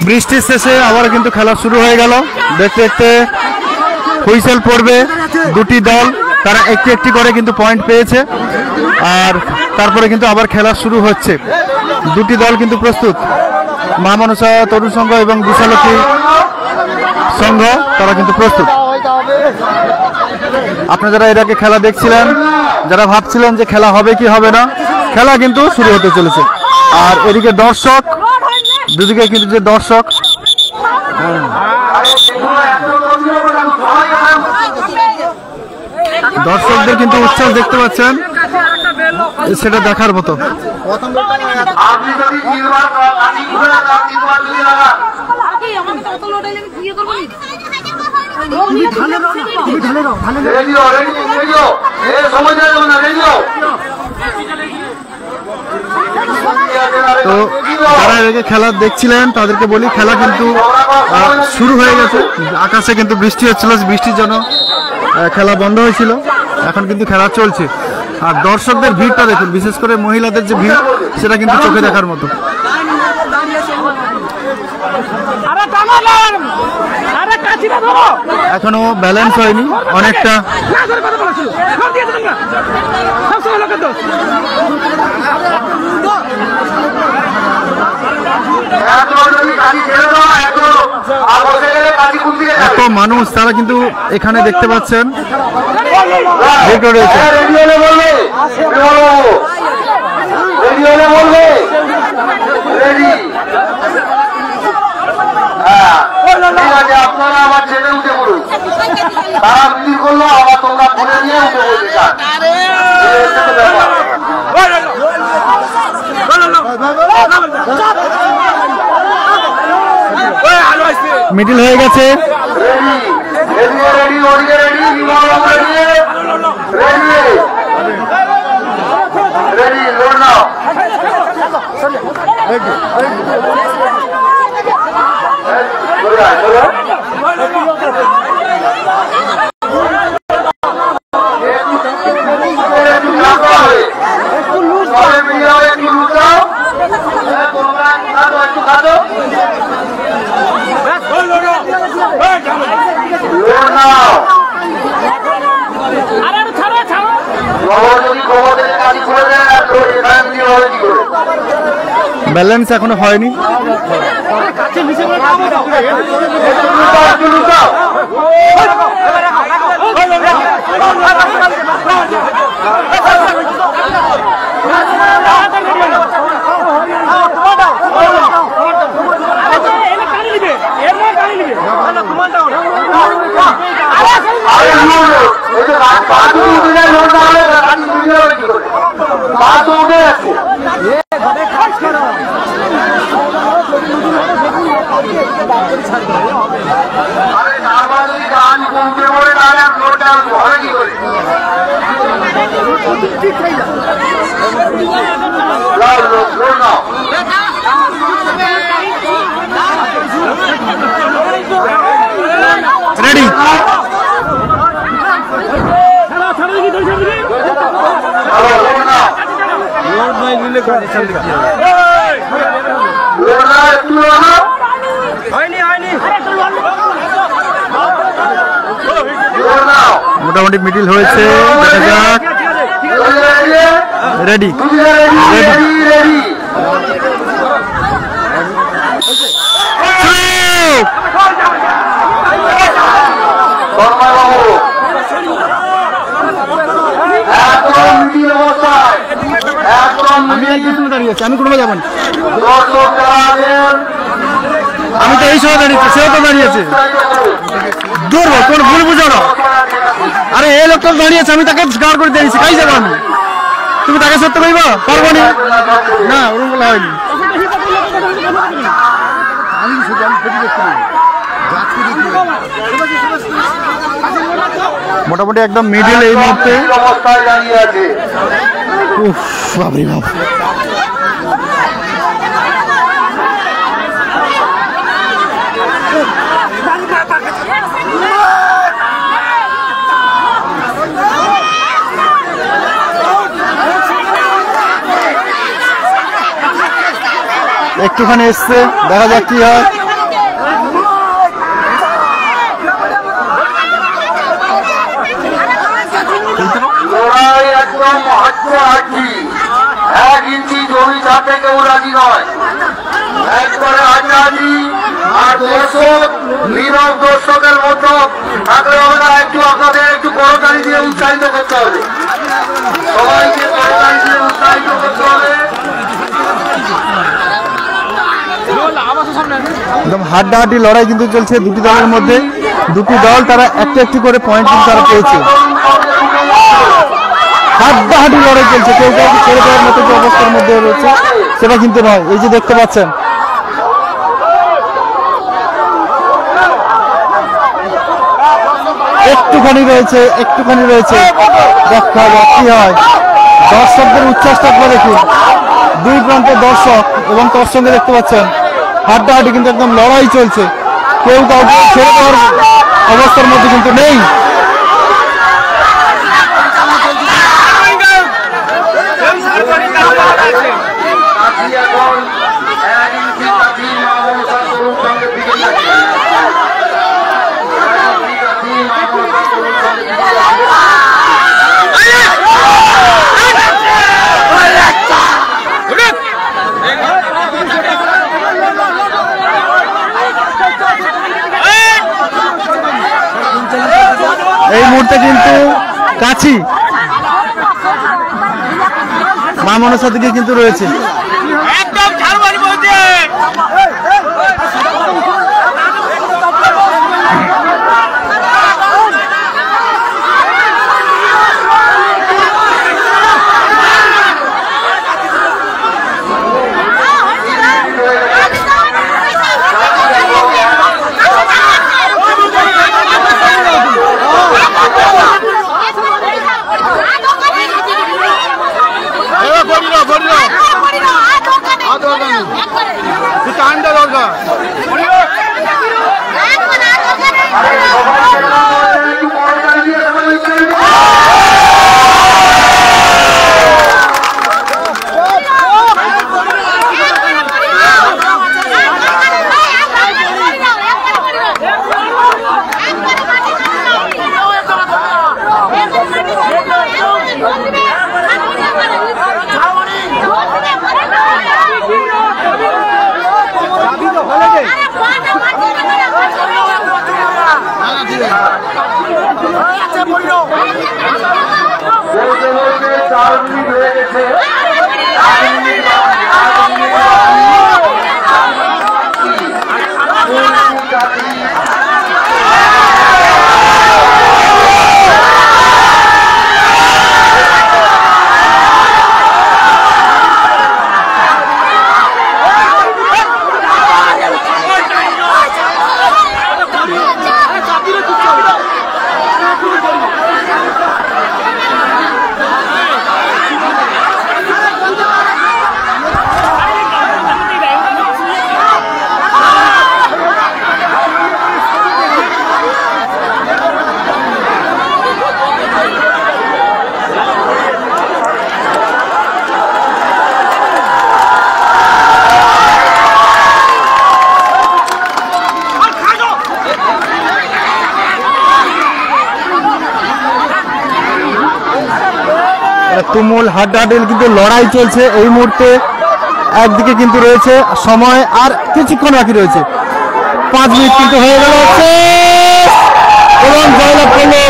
বৃষ্টির শেষে আবার কিন্তু খেলা শুরু হয়ে গেল। দেখতে দেখতে হুইসেল পড়বে, দুটি দল তারা একটি একটি করে কিন্তু পয়েন্ট পেয়েছে, আর তারপরে কিন্তু আবার খেলা শুরু হচ্ছে। দুটি দল কিন্তু প্রস্তুত, মা মনসা তরুণ সংঘ এবং বিশালক্ষী সংঘ তারা কিন্তু প্রস্তুত। আপনারা যারা এর আগে খেলা দেখছিলেন, যারা ভাবছিলেন যে খেলা হবে কি হবে না, খেলা কিন্তু শুরু হতে চলেছে। আর এদিকে দর্শক, দুদিকে কিন্তু যে দর্শক, দর্শকদের কিন্তু উচ্ছ্বাস দেখতে পাচ্ছেন, সেটা দেখার মতো। তো যারা এদিকে খেলা দেখছিলেন তাদেরকে বলি, খেলা কিন্তু শুরু হয়ে গেছে। আকাশে কিন্তু বৃষ্টি হচ্ছিল, বৃষ্টির জন্য খেলা বন্ধ হয়েছিল, এখন কিন্তু খেলা চলছে। আর দর্শকদের ভিড়টা দেখুন, বিশেষ করে মহিলাদের যে ভিড়, সেটা কিন্তু চোখে দেখার মতো। এখনো ব্যালেন্স হয়নি, অনেকটা এত মানুষ, তারা কিন্তু এখানে দেখতে পাচ্ছেন আপনারা আবার ছেড়ে উঠে পড়ুন, তারা বিক্রি করলো, আবার তোমরা ফোনে নিয়ে উঠে বলতে মিডিল হয়ে গেছে। ব্যালেন্স এখনো হয়নি। মোটামুটি মিডিল হয়েছে, দেখা যাক। রেডি আমি আর পিছনে দাঁড়িয়ে আছি, আমি কোনোভাবে যাবেন, আমি তো এই সময় দাঁড়িয়েছি, সেও তো দাঁড়িয়েছে। দূর কোন ভুল বুঝো না, আরে এই লোকটা দাঁড়িয়েছে, আমি তাকে গাড় করে দিয়েছি, কাই যাবো আমি, তুমি তাকে সত্য কইবা পারবো না, ওরকম বলা হয়নি। মোটামুটি একদম মিডিল এই মুহূর্তে অবস্থায় দাঁড়িয়ে আছে। উফ বাবরে বাপ, একটুখানি এসছে, দেখা যাক কি হয়। লড়াই একদম হাড্ডাহাড্ডি, 1 ইঞ্চি জমি ছাড়তে কেউ রাজি নয়, একবারে হাড্ডাহাড্ডি। আর দর্শক, নীরব দর্শকের মতো থাকলে হবে না, একটু আপনাদের একটু করতালি দিয়ে উৎসাহিত করতে হবে, সবাইকে করতালি দিয়ে উৎসাহিত করতে হবে। একদম হাড্ডাহাড্ডি লড়াই কিন্তু চলছে দুটি দলের মধ্যে। দুটি দল তারা একটি একটি করে পয়েন্ট কিন্তু তারা পেয়েছে। হাড্ডাহাড্ডি লড়াই চলছে, কেউ কাউকে ছেড়ে দেওয়ার মতো যে অবস্থার মধ্যে রয়েছে সেটা কিন্তু নয়। এই যে দেখতে পাচ্ছেন, একটুখানি রয়েছে, একটুখানি রয়েছে, দেখা যাক কি হয়। দর্শকদের উচ্ছ্বাসটা করে দেখুন, দুই প্রান্তের দর্শক, এবং তার সঙ্গে দেখতে পাচ্ছেন হাড্ডাহাড্ডি কিন্তু একদম লড়াই চলছে, কেউ কাউকে ছেড়ে দেওয়ার অবস্থার মধ্যে কিন্তু নেই। এই মুহূর্তে কিন্তু কাছি মা মনসা দিকে কিন্তু রয়েছে। তুমুল হাড্ডাহাড্ডি কিন্তু লড়াই চলছে এই মুহূর্তে। একদিকে কিন্তু রয়েছে সময় আর কিছুক্ষণ বাকি রয়েছে, 5 মিনিট কিন্তু হয়ে গেল এবং জয়লাভ করলো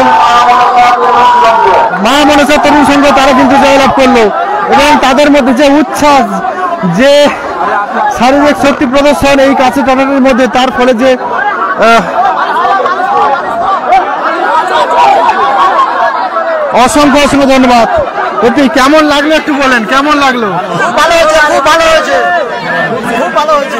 মা মনসা তরুণ সংঘ। তারা কিন্তু জয়লাভ করলো এবং তাদের মধ্যে যে উচ্ছ্বাস, যে শারীরিক শক্তি প্রদর্শন এই কাছে টানানোর মধ্যে, তার ফলে যে অসংখ্য অসংখ্য ধন্যবাদ। কেমন লাগলো একটু বলেন, কেমন লাগলো? ভালো হয়েছে, খুব ভালো হয়েছে, খুব ভালো হয়েছে।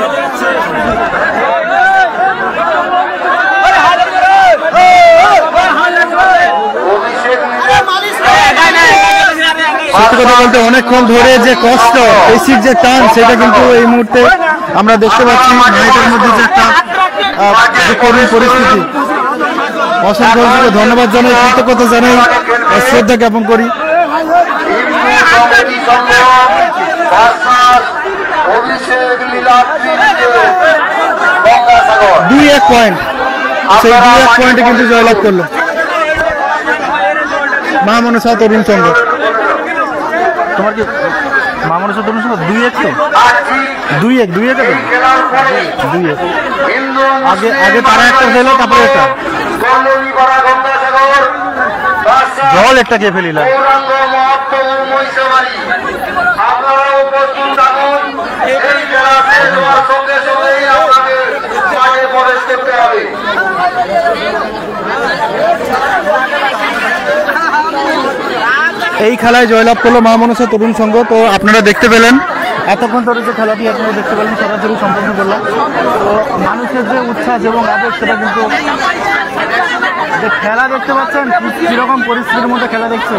সত্যি কথা বলতে অনেকক্ষণ ধরে যে কষ্ট, পেশির যে টান, সেটা কিন্তু এই মুহূর্তে আমরা দেখতে পাচ্ছি। নাইটের মধ্যে যে একটা করুণ পরিস্থিতি, অসংখ্য অসংখ্য ধন্যবাদ জানাই, কৃতজ্ঞতা জানাই, শ্রদ্ধা জ্ঞাপন করি। অভিষেক লীলাদ্রি গঙ্গাসাগর 2-1 পয়েন্ট, সেই 2-1 পয়েন্টে কিন্তু জয়লাভ করলো মা মনসা তরুণ সংঘ। তোমার কি মা মনসা তরুণ সংঘ 2-1 তো 2-1 2-1 আগে আগে তারা একটা খেলো, তারপরে এটা জল একটা খেয়ে ফেলিল। আপনারাও প্রস্তুত থাকুন, এই খেলা শেষ হওয়ার সঙ্গে সঙ্গেই আপনাদের মাঠে প্রবেশ করতে হবে। এই খেলায় জয়লাভ করলো মা মনসা তরুণ সংঘ। তো আপনারা দেখতে পেলেন এতক্ষণ ধরে যে খেলাটি আপনারা দেখতে পেলেন সরাসরি সম্পন্ন করলাম। তো মানুষের যে উচ্ছ্বাস এবং আবেগ সেটা কিন্তু যে খেলা দেখতে পাচ্ছেন কিরকম পরিস্থিতির মধ্যে খেলা দেখছে,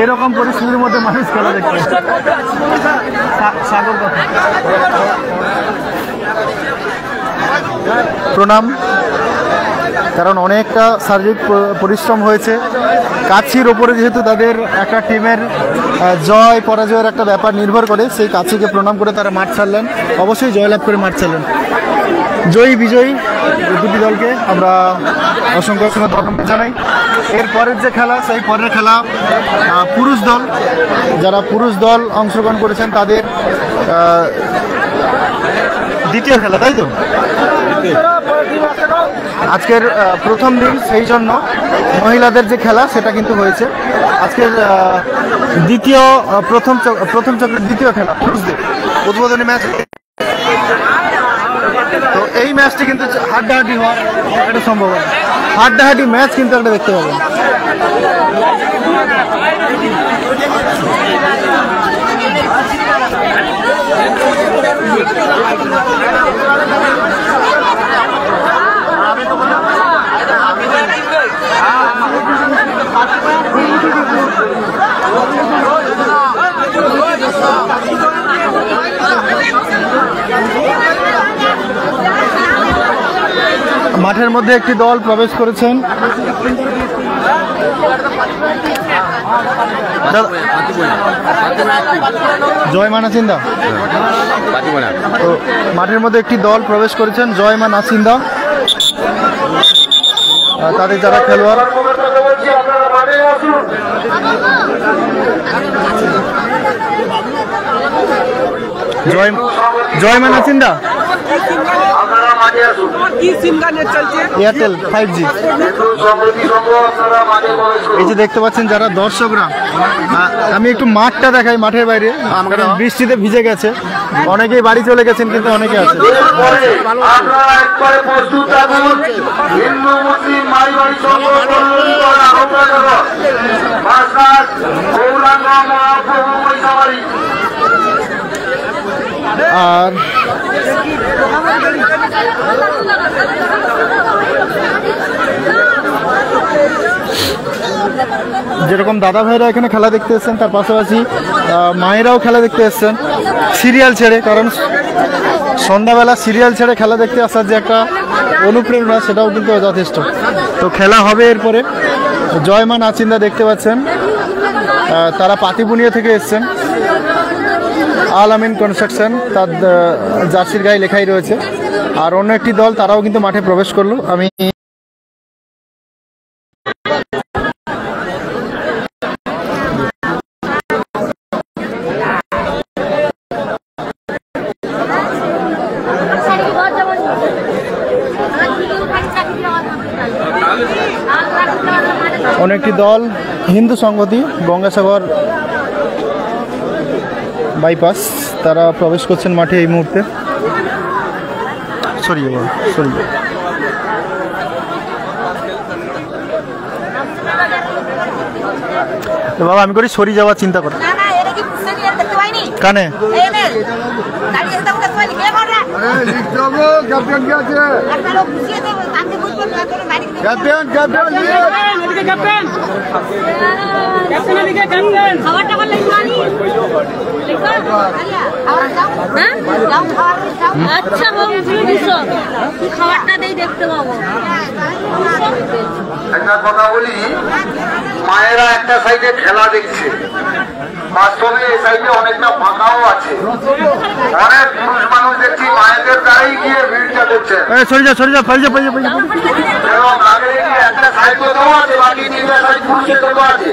এরকম পরিস্থিতির মধ্যে মানুষ খেলা দেখছে। সাগর কথা প্রণাম, কারণ অনেকটা শারীরিক পরিশ্রম হয়েছে। কাছির ওপরে যেহেতু তাদের একটা টিমের জয় পরাজয়ের একটা ব্যাপার নির্ভর করে, সেই কাছিকে প্রণাম করে তারা মাঠ ছাড়লেন, অবশ্যই জয়লাভ করে মাঠ ছাড়লেন। জয়ী বিজয়ী দুটি দলকে আমরা অসংখ্য অসংখ্য ধন্যবাদ জানাই। এরপরের যে খেলা, সেই পরের খেলা পুরুষ দল, যারা পুরুষ দল অংশগ্রহণ করেছেন তাদের দ্বিতীয় খেলা, তাই তো আজকের প্রথম দিন, সেই জন্য মহিলাদের যে খেলা সেটা কিন্তু হয়েছে আজকের দ্বিতীয় প্রথম চক্রের দ্বিতীয় খেলা পুরুষদের উদ্বোধনী ম্যাচ। তো এই ম্যাচটি কিন্তু হাড্ডাহাড্ডি হওয়ার একটা সম্ভাবনা, হাড্ডাহাড্ডি ম্যাচ কিন্তু একটা দেখতে পাবেন। মাঠের মধ্যে একটি দল প্রবেশ করেছেন, জয়মা নাসিন্দা। তো মাঠের মধ্যে একটি দল প্রবেশ করেছেন, জয়মা নাসিন্দা। তাদের যারা খেলোয়াড় জয়মা নাসিন্দা এয়ারটেল 5G। এই যে দেখতে পাচ্ছেন যারা দর্শকরা, আমি একটু মাঠটা দেখাই মাঠের বাইরে, কারণ বৃষ্টিতে ভিজে গেছে, অনেকেই বাড়ি চলে গেছেন কিন্তু অনেকে আছে। আর যেরকম দাদা ভাইরা এখানে খেলা দেখতে এসছেন, তার পাশাপাশি মায়েরাও খেলা দেখতে এসছেন সিরিয়াল ছেড়ে, কারণ সন্ধ্যাবেলা সিরিয়াল ছেড়ে খেলা দেখতে আসার যে একটা অনুপ্রেরণা সেটাও কিন্তু যথেষ্ট। তো খেলা হবে এরপরে। জয়মা নাচিন্দা দেখতে পাচ্ছেন, তারা পাতিবুনিয়া থেকে এসছেন, আল আমিন কনস্ট্রাকশন, তার জার্সির গায়ে লেখাই রয়েছে। আর অন্য একটি দল তারাও কিন্তু মাঠে প্রবেশ করলো। আমি অন্য একটি দল হিন্দু সংহতি গঙ্গাসাগর বাইপাস, তারা প্রবেশ করছেন মাঠে এই মুহূর্তে। সরিয়ে বাবা, আমি করি সরি যাওয়ার চিন্তা করি কানে। একটা কথা বলি, মায়েরা একটা সাইডে খেলা দেখছে, বাস্তবে এই সাইডে অনেকটা ফাঁকাও আছে। অনেক পুরুষ মানুষ দেখছি মায়েদের দ্বারাই গিয়ে ভিড়টা দেখছেন। এবং আগে একটা সাইড কোথাও আছে, বাকি 3টা সাইড পুরুষের কোথাও আছে।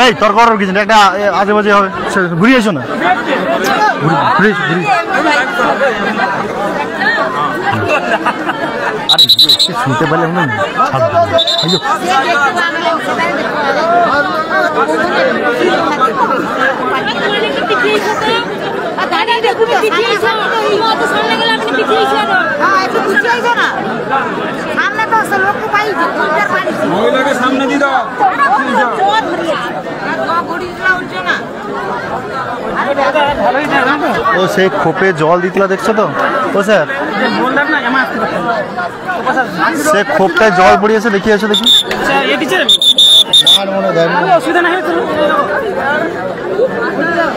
এই তোর করার কিছু না, একটা আজে বাজে হবে, ঘুরিয়ে এসো না, শুনতে পারলে সামনে দিয়ে দাও। ও সেই খোপে জল দিতলা দেখছো তো? ও স্যার সে খোপটায় জল পড়িয়েছে, দেখিয়ে এসো দেখি।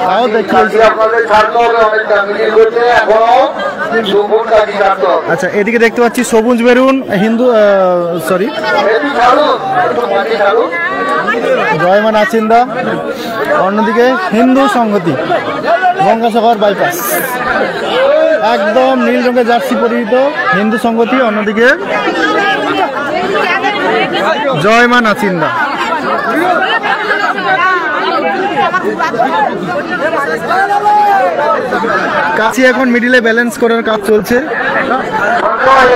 তাও দেখিয়েছি। আচ্ছা, এদিকে দেখতে পাচ্ছি সবুজ মেরুন হিন্দু, সরি জয় মা নাচিন্দা, অন্যদিকে হিন্দু সংহতি গঙ্গাসাগর বাইপাস, একদম নীল রঙের জার্সি পরিহিত হিন্দু সংহতি, অন্যদিকে জয় মা নাচিন্দা। কাছে এখন মিডিলে ব্যালেন্স করার কাজ চলছে,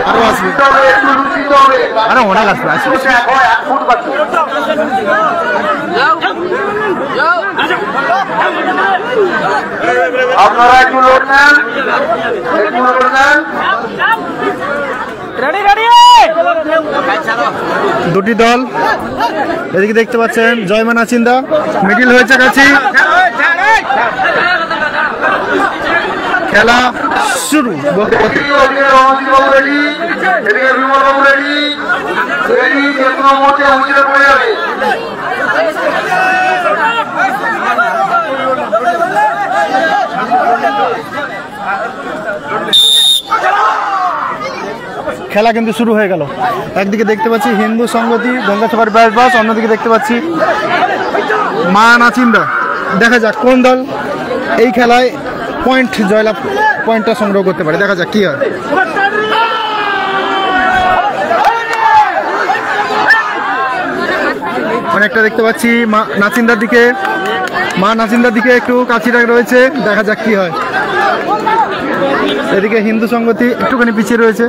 আরো আসবে, আরো অনেক আসবে। আপনারা একটু লোড নেন, একটু লোড নেন। দুটি দল এদিকে দেখতে পাচ্ছেন, জয় মা নাচিন্দা মিডিল হয়েছে কাছে, খেলা শুরু। খেলা কিন্তু শুরু হয়ে গেল। একদিকে দেখতে পাচ্ছি হিন্দু সংগতি গঙ্গাসাগর বাইপাস, অন্যদিকে দেখতে পাচ্ছি মা নাচিন্দা। দেখা যাক কোন দল এই খেলায় জয়লাভ পয়েন্টটা সংগ্রহ করতে পারে, দেখা যাক কি হয়। অনেকটা দেখতে পাচ্ছি মা নাচিন্দার দিকে একটু কাছিটা রয়েছে, দেখা যাক কি হয়। এদিকে হিন্দু সংগতি একটুখানি পিছিয়ে রয়েছে।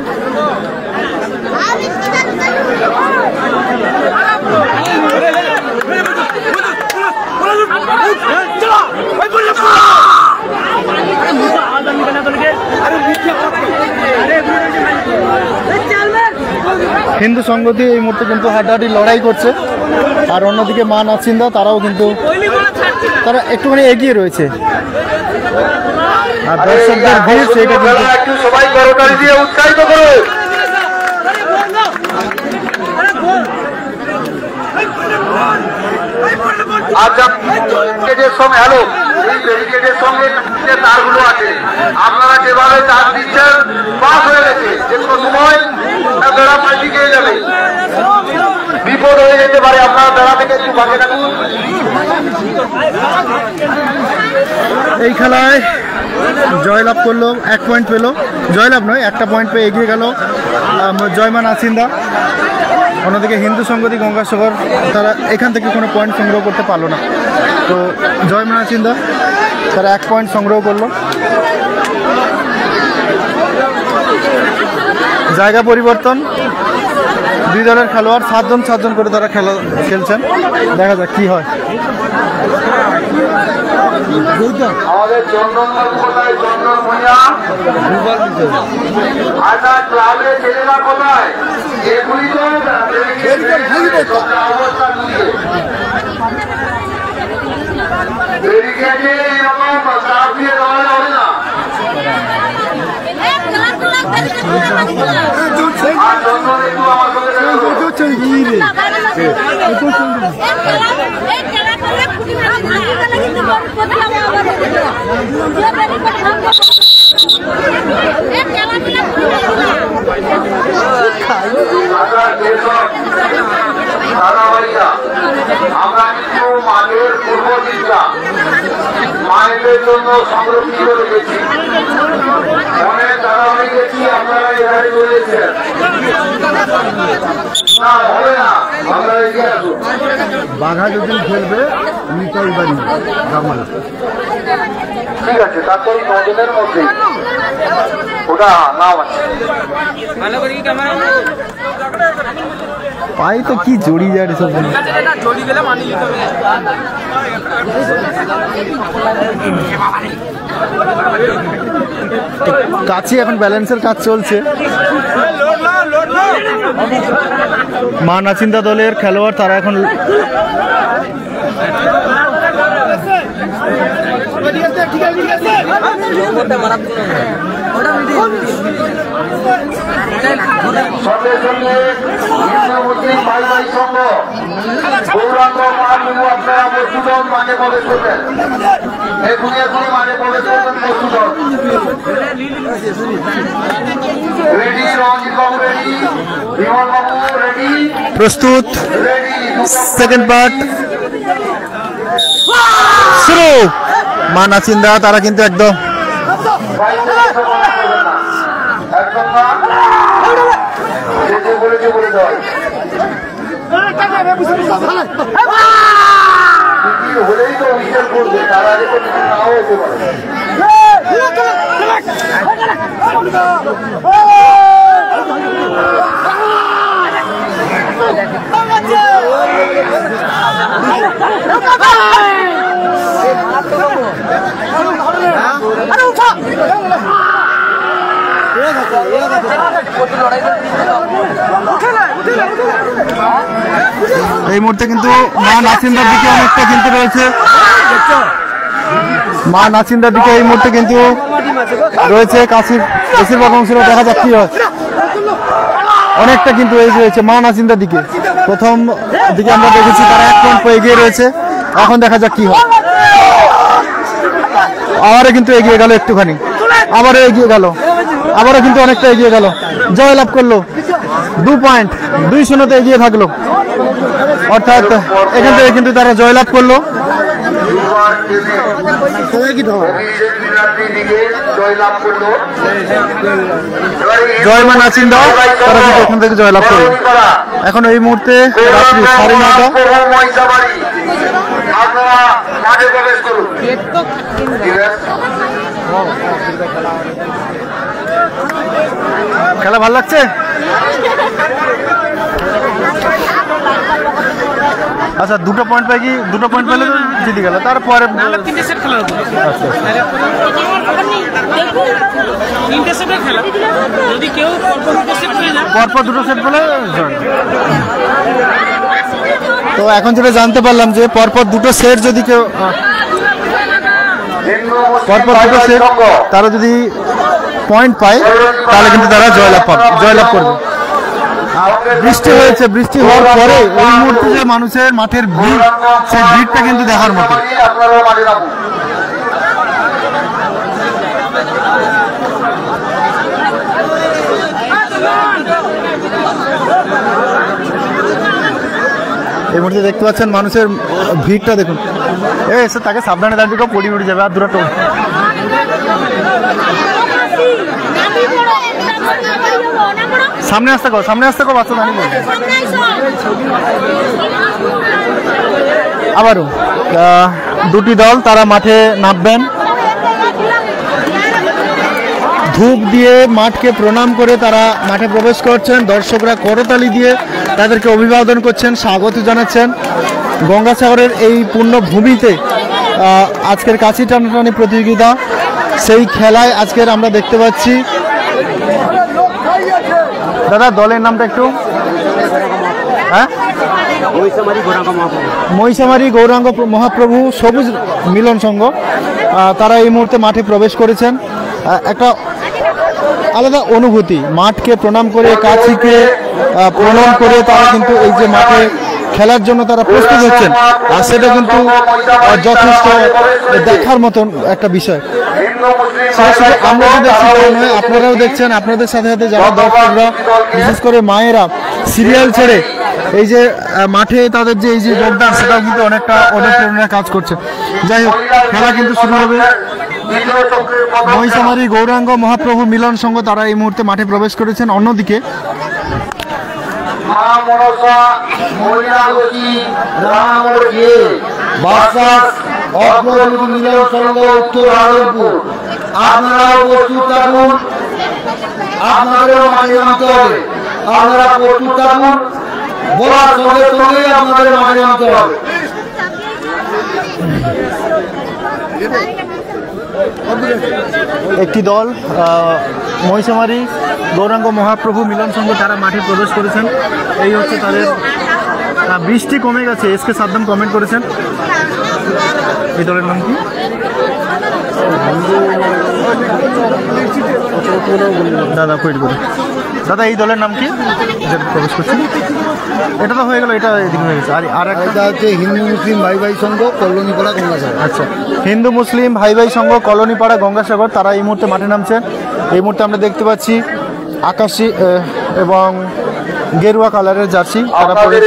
হিন্দু সংগতি এই মুহূর্তে কিন্তু হাড্ডাহাড্ডি লড়াই করছে, আর অন্যদিকে মা নাচিন্দা তারাও কিন্তু তারা একটুখানি এগিয়ে রয়েছে। আর দর্শকদের ভিড় সেটা একটু সবাই করতালি দিয়ে উৎসাহিত করুন। আচ্ছা, ব্যারিকেডের সঙ্গে হ্যালো, এই ব্যারিকেডের সঙ্গে তারগুলো আছে, আপনারা যেভাবে তার দিচ্ছেন পাস হয়ে গেছে, যে কোনো সময় বেড়া পাল্টি খেয়ে যাবে, বিপদ হয়ে যেতে পারে। আপনারা বেড়া থেকে একটু বাঁকে থাকুন। এই খেলায় জয়লাভ করলো, 1 পয়েন্ট পেল, জয়লাভ নয় 1টা পয়েন্ট পেয়ে এগিয়ে গেল জয় মা নাচিন্দা। অন্যদিকে হিন্দু সংগতি গঙ্গাসাগর তারা এখান থেকে কোনো পয়েন্ট সংগ্রহ করতে পারলো না, তো জয় মা নাচিন্দা তারা 1 পয়েন্ট সংগ্রহ করলো। জায়গা পরিবর্তন, 2 দলের খেলোয়াড় 7 জন করে তারা খেলছেন, দেখা যাক কি হয়। আমাদের চন্দনবাবু কোথায়? চন্দন ভূঁইয়া। আচ্ছা, ক্লাবে ছেলেরা কোথায়? এগুলি তো অবস্থা নিয়ে ব্যারিকেডে এরকম চাপ দিয়ে দেওয়া যাবে না। আর চন্দন একটু আমার সঙ্গে জন্য সংরক্ষিত রেখেছি। অনেক ধারাবাহিক গেছি, আপনারা এখানে রয়েছেন না, হবে না, আপনারা এগিয়ে আসুন। বাঘা যদি খেলবে নিতাই বাড়ি জামাল। ঠিক আছে, তারপরে 9 দিনের মধ্যে ওটা নাম আছে। পাই তো কি জড়ি যায় সব কাছে এখন ব্যালেন্সের কাজ চলছে। মা নাচিন্দা দলের খেলোয়াড় তারা এখন সঙ্গে সঙ্গে মুসলিম ভাই ভাই সংঘ গৌরাঙ্গ মহাপ্রভু আপনারা প্রস্তুত মাঠে প্রবেশ করবেন। এখনই মাঠে প্রবেশ করবেন, প্রস্তুত রেডি। রঞ্জিত বাবু রেডি, বিমল বাবু রেডি, প্রস্তুত। রেডি। সেকেন্ড পার্ট শুরু। মা নাচিন্দা তারা কিন্তু একদম একদম না, বলেছে বলে দেওয়া হলেই তো বিচার করবে, তার আগে তো কিছু নাও হতে পারে। এই মুহূর্তে কিন্তু মা নাচিন্দার দিকে অনেকটা কিন্তু রয়েছে। মা নাচিন্দার দিকে এই মুহূর্তে কিন্তু রয়েছে কাশির বেশিরভাগ অংশ দেখা যাক কি হয়। অনেকটা কিন্তু এই রয়েছে মা নাচিন্দার দিকে। প্রথম দিকে আমরা দেখেছি তারা 1 পয়েন্ট এগিয়ে রয়েছে, এখন দেখা যাক কি হয়। আবারও কিন্তু এগিয়ে গেল একটুখানি, আবারও এগিয়ে গেল, আবারও কিন্তু অনেকটা এগিয়ে গেল, জয়লাভ করলো। 2 পয়েন্ট 2-0 এগিয়ে থাকলো, অর্থাৎ এখান থেকে কিন্তু তারা জয়লাভ করলো। জয় মা নাচিন্দা তারা কিন্তু এখান থেকে জয়লাভ করলো। এখন এই মুহূর্তে রাত্রি 9:30। আপনারা মাঠে প্রবেশ করুন। খেলা ভালো লাগছে? আচ্ছা, 2 পয়েন্ট পাই কি? 2 পয়েন্ট পেলে তো জিতে গেল। তারপরে 3টে সেট খেলা হতো। তিনটে সেটের খেলা, যদি কেউ পরপর 2 সেট পেলে। তো এখন যেটা জানতে পারলাম যে পরপর 2 সেট যদি কেউ পরপর 2 সেট তারা যদি পয়েন্ট পায় তাহলে কিন্তু তারা জয়লাভ করবে। বৃষ্টি হয়েছে, বৃষ্টি হওয়ার পরে ওই মুহূর্তে যে মানুষের মাঠের ভিড়, সেই ভিড়টা কিন্তু দেখার মতো। আপনারা মাঠে রাখুন। এই মুহূর্তে দেখতে পাচ্ছেন মানুষের ভিড়টা দেখুন। এসে তাকে সাবধানে দাঁড়িয়ে পড়ি উঠে যাবে আর 2টা। সামনে আসতে কো, বাচ্চা দাঁড়িয়ে বলবে। আবারও 2টি দল তারা মাঠে নামবেন। ধূপ দিয়ে মাঠকে প্রণাম করে তারা মাঠে প্রবেশ করছেন। দর্শকরা করতালি দিয়ে তাদেরকে অভিবাদন করছেন, স্বাগত জানাচ্ছেন। গঙ্গাসাগরের এই পুণ্যভূমিতে আজকের কাছি টানাটানি প্রতিযোগিতা, সেই খেলায় আজকের আমরা দেখতে পাচ্ছি। দাদা, দলের নামটা একটু? হ্যাঁ, মহিষামারী গৌরাঙ্গ মহাপ্রভু সবুজ মিলন সংঘ, তারা এই মুহূর্তে মাঠে প্রবেশ করেছেন। একটা আলাদা অনুভূতি, মাঠকে প্রণাম করে, কাছিকে প্রণাম করে তারা কিন্তু এই যে মাঠে খেলার জন্য তারা প্রস্তুত হচ্ছেন, আর সেটা কিন্তু যথেষ্ট দেখার মতন একটা বিষয়। আমরা তো দেখছি, আপনারাও দেখছেন, আপনাদের সাথে সাথে যারা দর্শকরা, বিশেষ করে মায়েরা সিরিয়াল ছেড়ে এই যে মাঠে তাদের যে এই যে যোগদান, সেটাও কিন্তু অনেকটা অনুপ্রেরণার কাজ করছে। যাই হোক, খেলা কিন্তু শুরু হবে। বিজয় চক্রের পতাকা মহিষামারী গৌরাঙ্গ মহাপ্রভু মিলন সংঘ তারা এই মুহূর্তে মাঠে প্রবেশ করেছেন। অন্যদিকে মা মনসা মহিলাগোষ্ঠী রামগড়িয়ে বাসাস অগ্রগতি মিলন সংঘ উত্তর আনন্দপুর। আপনারাও প্রস্তুত থাকুন, আপনাদেরও মাঠে নামতে হবে। আপনারা প্রস্তুত থাকুন, বলার সঙ্গে সঙ্গেই আপনাদের মাঠে নামতে হবে। একটি দল মহিষামারী গৌরাঙ্গ মহাপ্রভু মিলন সংঘ তারা মাঠে প্রবেশ করেছেন। এই হচ্ছে তাদের বৃষ্টি কমে গেছে, এসকে সাদ্দাম কমেন্ট করেছেন। এই দলের নাম কি? দাদা কইট করে দাদা এই দলের নাম কি প্রবেশ করছেন? এটা তো হয়ে গেল, এটা এদিকে হয়ে গেছে। আর একটা হচ্ছে হিন্দু মুসলিম ভাই ভাই সংঘ কল্যাণীপাড়া গঙ্গাসাগর। আচ্ছা, হিন্দু মুসলিম ভাই ভাই সংঘ কলোনিপাড়া গঙ্গাসাগর তারা এই মুহূর্তে মাঠে নামছেন। এই মুহূর্তে আমরা দেখতে পাচ্ছি আকাশি এবং গেরুয়া কালারের জার্সি তারা পরে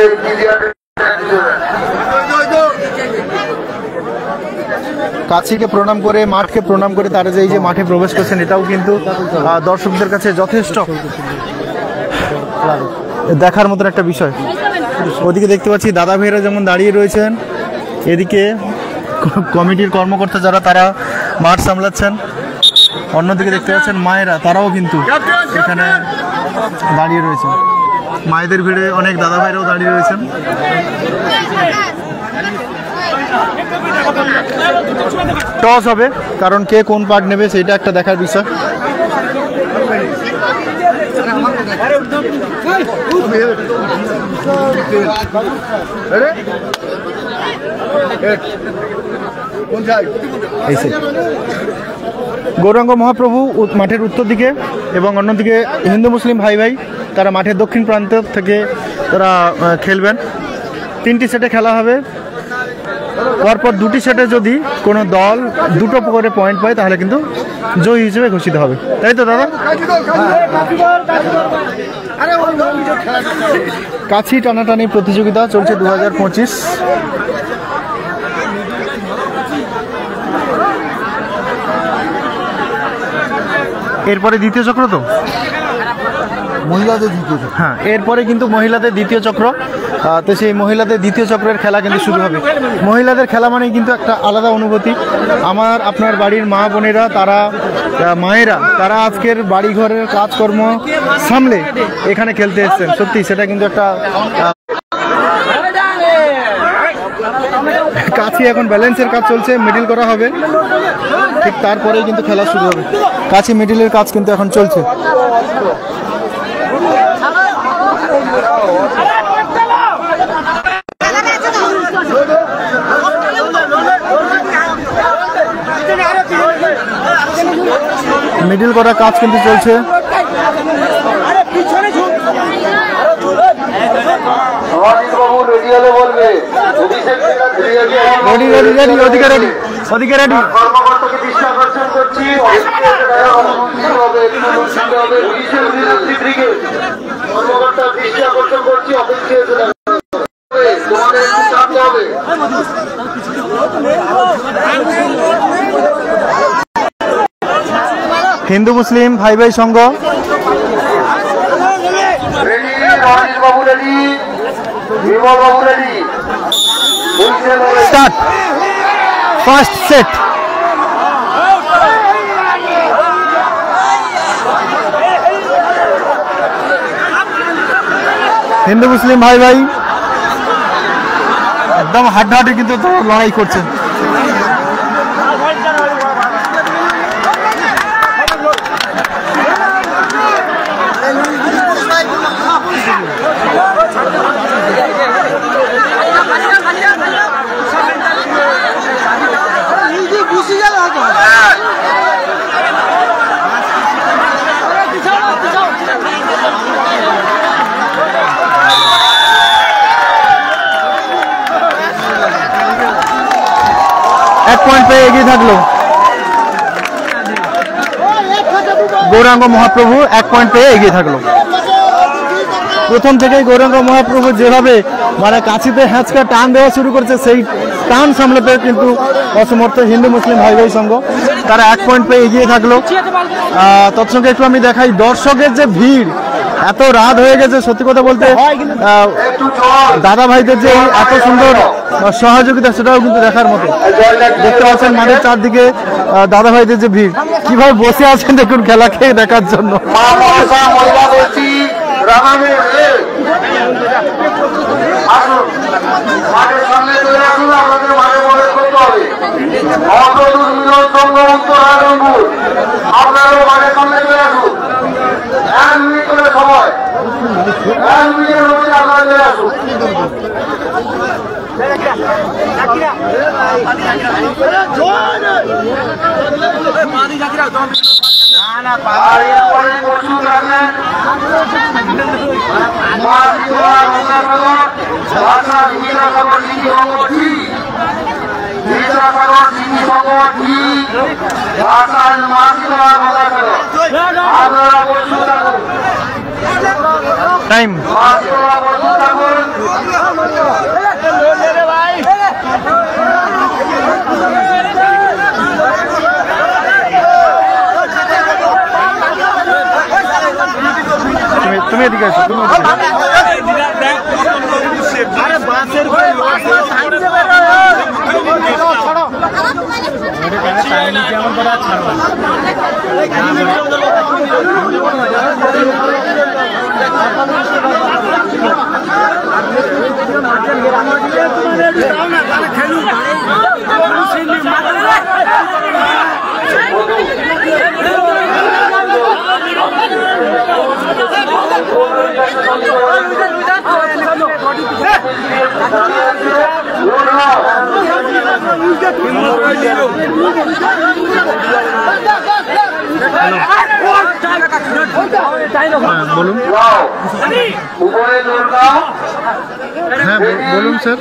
কাছিকে প্রণাম করে মাঠকে প্রণাম করে তারা যে এই যে মাঠে প্রবেশ করছেন, এটাও কিন্তু দর্শকদের কাছে যথেষ্ট দেখার মতন একটা বিষয়। ওদিকে দেখতে পাচ্ছি দাদা ভাইরা যেমন দাঁড়িয়ে রয়েছেন, এদিকে কমিটির কর্মকর্তা যারা তারা মাঠ সামলাচ্ছেন। অন্যদিকে দেখতে পাচ্ছেন মায়েরা, তারাও কিন্তু এখানে দাঁড়িয়ে রয়েছেন। মায়েদের ভিড়ে অনেক দাদা ভাইরাও দাঁড়িয়ে রয়েছেন। টস হবে, কারণ কে কোন পার্ট নেবে সেটা একটা দেখার বিষয়। গৌরাঙ্গ মহাপ্রভু মাঠের উত্তর দিকে এবং অন্যদিকে হিন্দু মুসলিম ভাই ভাই তারা মাঠের দক্ষিণ প্রান্ত থেকে তারা খেলবেন। 3টি সেটে খেলা হবে। পরপর 2টি সেটে যদি কোনো দল 2টো করে পয়েন্ট পায় তাহলে কিন্তু জয়ী হিসেবে ঘোষিত হবে, তাই তো দাদা? কাছি টানাটানি প্রতিযোগিতা চলছে 2025। এরপরে দ্বিতীয় চক্র তো মহিলাদের দ্বিতীয় চক্র। হ্যাঁ, এরপরে কিন্তু মহিলাদের দ্বিতীয় চক্র। তো সেই মহিলাদের দ্বিতীয় চক্রের খেলা কিন্তু শুরু হবে। মহিলাদের খেলা মানে কিন্তু একটা আলাদা অনুভূতি। আমার আপনার বাড়ির মা বোনেরা তারা মায়েরা তারা আজকের বাড়ি ঘরের কাজকর্ম সামলে এখানে খেলতে এসেছেন। সত্যি সেটা কিন্তু একটা কাছি এখন ব্যালেন্সের কাজ চলছে, মিডিল করা হবে, ঠিক তারপরেই কিন্তু খেলা শুরু হবে। কাছি মিডিলের কাজ কিন্তু এখন চলছে। মিডিল করার কাজ কিন্তু চলছে। কর্মকর্তাকে দৃষ্টি আকর্ষণ করছি, কর্মকর্তা দৃষ্টি আকর্ষণ করছি, অফিসে তোমাদের একটু চাপতে হবে। হিন্দু মুসলিম ভাই ভাই সংঘ রেডি, রণজিৎ বাবু ready, Bimal babu ready, start first set. Hindu Muslim ভাই ভাই একদম হাড্ডাহাড্ডি কিন্তু লড়াই করছেন। এক পয়েন্ট পেয়ে এগিয়ে থাকলো গৌরাঙ্গ মহাপ্রভু, 1 পয়েন্ট পেয়ে এগিয়ে থাকলো। প্রথম থেকেই গৌরাঙ্গ মহাপ্রভু যেভাবে মানে কাছিতে হ্যাঁচকা টান দেওয়া শুরু করছে, সেই টান সামলাতে কিন্তু অসমর্থ হিন্দু মুসলিম ভাই ভাই সংঘ। তারা 1 পয়েন্ট পেয়ে এগিয়ে থাকলো। তৎসঙ্গে একটু আমি দেখাই দর্শকের যে ভিড়, এত রাত হয়ে গেছে। সত্যি কথা বলতে দাদা ভাইদের যে এত সুন্দর সহযোগিতা, সেটাও কিন্তু দেখার মতো। দেখতে পাচ্ছেন মাঠের চারদিকে দাদা ভাইদের যে ভিড়, কিভাবে বসে আছেন দেখুন খেলাকে দেখার জন্য। মাঠের সামনে চলে আসুন, আপনাদের মাঠে প্রবেশ করতে হবে। অগ্রদূত মিলন সংঘ উত্তর আলমপুর, আপনারাও মাঠের সামনে চলে আসুন। 1 মিনিট করে সময়, 1 মিনিটের মধ্যে আপনারা চলে আসুন। আর এরপরে প্রচুর রাখলেন টাইম তুমি এদিকে আসো, তুমি বলুন। হ্যাঁ বলুন স্যার।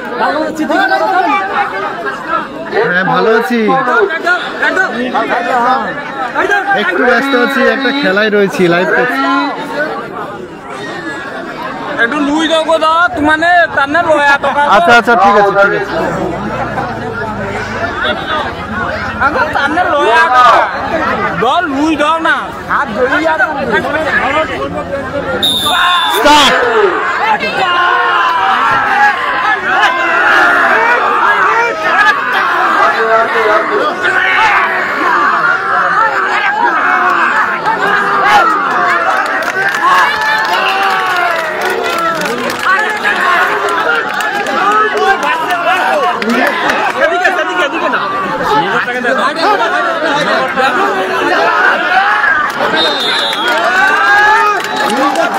হ্যাঁ ভালো আছি, একটু ব্যস্ত আছি, একটা খেলায় রয়েছি, লাইভ করছি। একটু লুই দাও গো দাও মানে তান্না লয়া তো আচ্ছা আচ্ছা ঠিক আছে ঠিক আছে। আগে তান্না লয়া দল লুই দাও না হাত ধরিয়া স্টার্ট।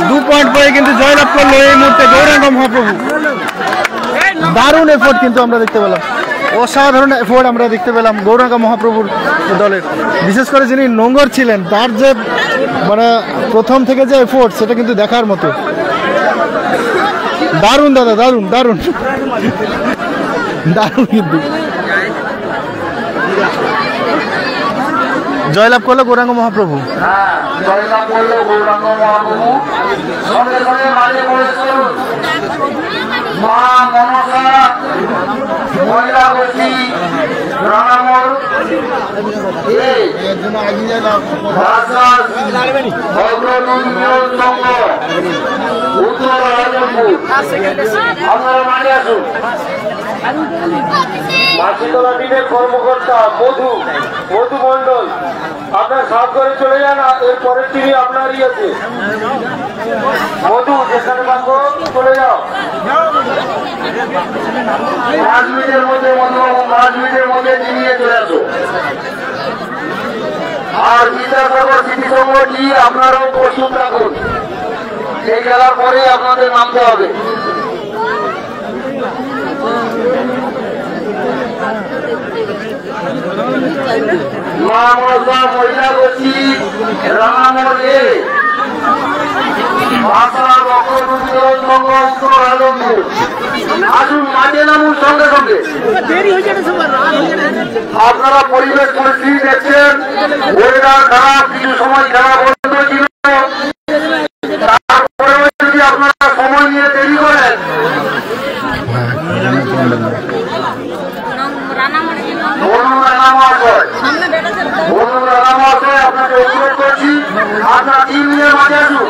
দু পয়েন্ট পরে কিন্তু জয়লাভ করলো এই মুহূর্তে গৌরাঙ্গ মহাপ্রভু। দারুণ এফোর্ট কিন্তু আমরা দেখতে পেলাম, অসাধারণ এফোর্ট আমরা দেখতে পেলাম গৌরাঙ্গ মহাপ্রভুর দলের। বিশেষ করে যিনি নোংর ছিলেন, তার যে মানে প্রথম থেকে যে এফোর্ট, সেটা কিন্তু দেখার মতো। দারুণ দাদা, দারুণ দারুণ দারুণ কিন্তু। জয়লাভ করলো গৌরাঙ্গ মহাপ্রভু। জয়লাভ করলো গৌরাঙ্গ মহাপ্রভু। সঙ্গে সঙ্গে মাঝে প্রবেশ করুন মা মনসা মহিলা গোষ্ঠী রানামোড় অগ্রদূত মিলন সংঘ উত্তর আলমপুর, আপনারা মাঠে আসুন। মাছিতলা টিমের কর্মকর্তা মধু মন্ডল, আপনার সাফ করে চলে যান, এর পরের টিভি আপনারই আছে। মধু যেখানে পাবো চলে যাও। 5 মিনিটের মধ্যে মধুবাবু 5 মিনিটের মধ্যে নিয়ে চলে আসো। আর বিদ্যাসাগর স্মৃতি সংঘ কি আপনারাও প্রস্তুত রাখুন, এই খেলার পরে আপনাদের নামতে হবে। মা মনসা মহিলা গোষ্ঠী রানামোড় আসুন, মাঠে নামুন সঙ্গে সঙ্গে। আপনারা পরিবেশ পরিস্থিতি দেখছেন, ওয়েদার খারাপ, কিছু সময় খেলা বন্ধ ছিল, তারপরেও যদি আপনারা সময় নিয়ে দেরি করেন, রানামোড় আপনার টিম নিয়ে মাঝে আসুন।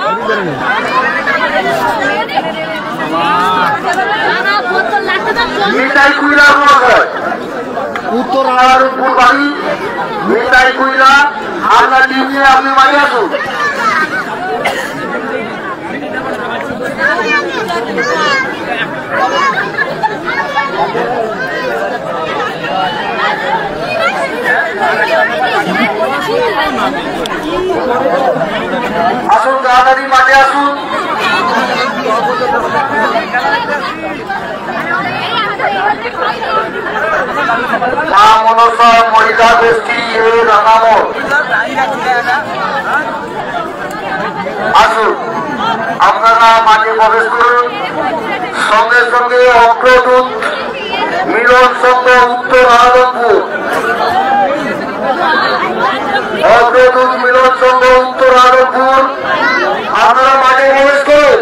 মিঠাই কুইলা উত্তর নারায়ণপুর বাড়ি মিঠাই কুইলা আপনার টিম নিয়ে আপনি মাঝে আসুন। আসুন তাড়াতাড়ি মাঠে আসুন। মা মনসা মহিলা গোষ্ঠী রাঙামোড় আসুন, আপনারা মাঠে প্রবেশ করুন। সঙ্গে সঙ্গে অগ্রদূত মিলন সংঘ উত্তর আনন্দপুর, অগ্রদূত মিলন সংঘ উত্তর আনন্দপুর আপনারা মাঠে প্রবেশ করুন।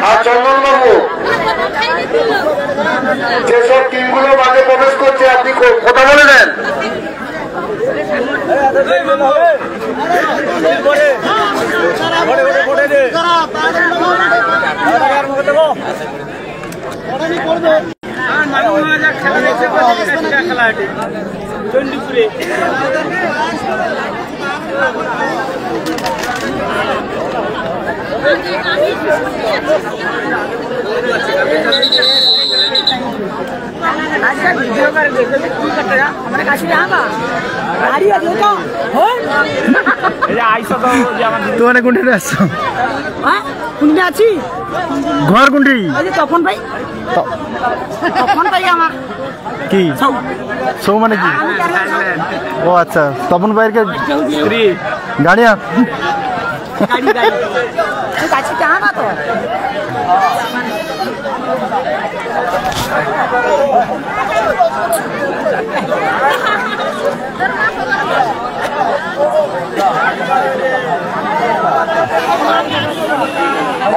আর চন্দনবাবু, যেসব টিমগুলো মাঠে প্রবেশ করছে আপনি কথা বলে দেন। তোমার কোনটি আসছো? কোনটি আছি ঘর কোনটি? তপন ভাই, তপন ভাই আমার কি সৌ মানে কি? ও আচ্ছা, তপন ভাইয়ের গাড়িয়া কাছে যা না তো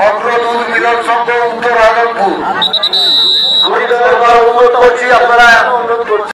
অগ্রদূত মিলন সংঘ উত্তর আনন্দপুর অনুরোধ করছি আপনারা